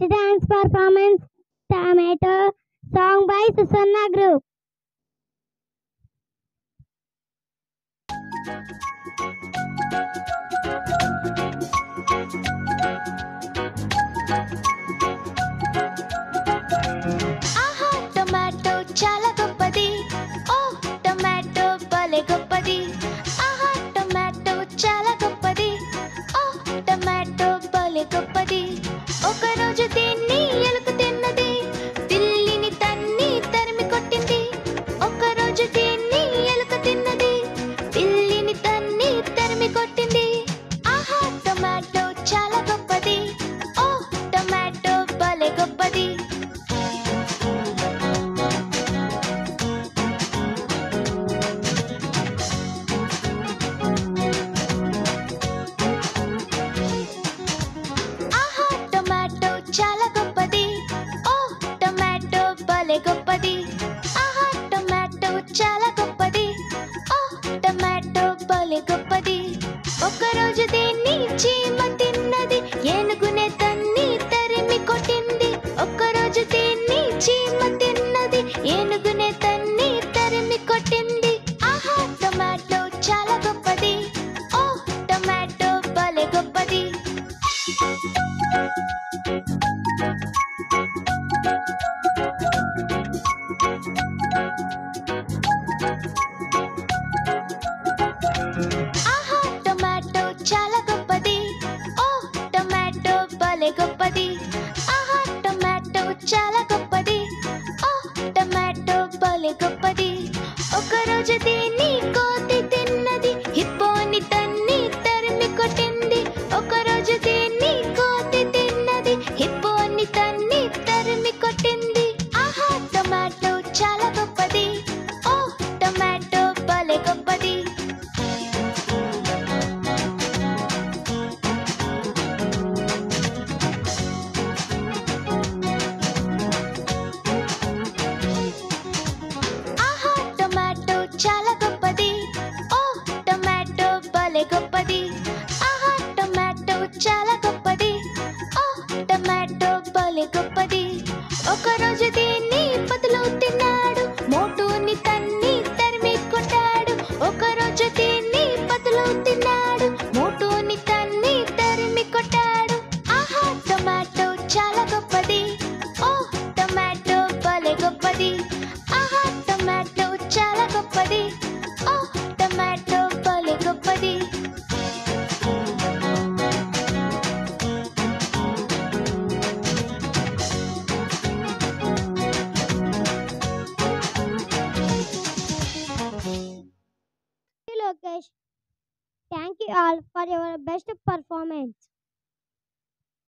dance performance Tomato song by Susanna Group. ఆహా tomato చాలా గొప్పది ఓ టొమాటో భలే గొప్పది ఆహా టొమాటో చాలా గొప్పది ఓ టొమాటో భలే గొప్పది ఒక రోజు దీన్ని ఎలుక తిన్నది పిల్లిని తన్ని తరిమి కొట్టింది ఒక రోజు దీన్ని ఎలుక తిన్నది పిల్లిని తన్ని తరిమి కొట్టింది ఆహా టొమాటో చాలా గొప్పది ఓ టొమాటో భలే గొప్పది చాలా గొప్పది ఓ టొమాటో భలే గొప్పది ఆహా టొమాటో చాలా గొప్పది ఓ టొమాటో భలే గొప్పది ఒక రోజు దీన్ని చీమ తిన్నది ఏనుగునే తన్ని తరిమి కొట్టింది ఒక రోజు దీన్ని చీమ తిన్నది ఏనుగునే తన్ని తరిమి కొట్టింది ఆహా టొమాటో చాలా గొప్పది ఓ టొమాటో భలే గొప్పది ఆహా టొమాటో చాలా గొప్పది ఓ టొమాటో భలే గొప్పది ఆహా టొమాటో చాలా గొప్పది ఓ టొమాటో భలే గొప్పది ఒక రోజు దీన్ని కోతి తిన్నది హిప్పోని తన్ని తరిమి కొట్టింది ఒక రోజు దీన్ని కోతి తిన్నది హిప్పోని తన్ని తరిమి కొట్టింది ఆహా టొమాటో చాలా గొప్పది ఓ టొమాటో భలే గొప్పది ఆహా టొమాటో చాలా గొప్పది ఓ టొమాటో భలే గొప్పది ఆహా టొమాటో చాలా గొప్పది ఓ టొమాటో భలే గొప్పది ఒక రోజు దీన్ని పతులు తిన్నాడు మోటుని తన్ని తరిమి కొట్టాడు ఒక రోజు దీన్ని పతులు తిన్నాడు మోటుని తన్ని తరిమి కొట్టాడు ఆహా టొమాటో చాలా గొప్పది ఓ టొమాటో భలే గొప్పది ఆహా టొమాటో చాలా గొప్పది ఓ టొమాటో భలే గొప్పది Lokesh, thank you all for your best performance.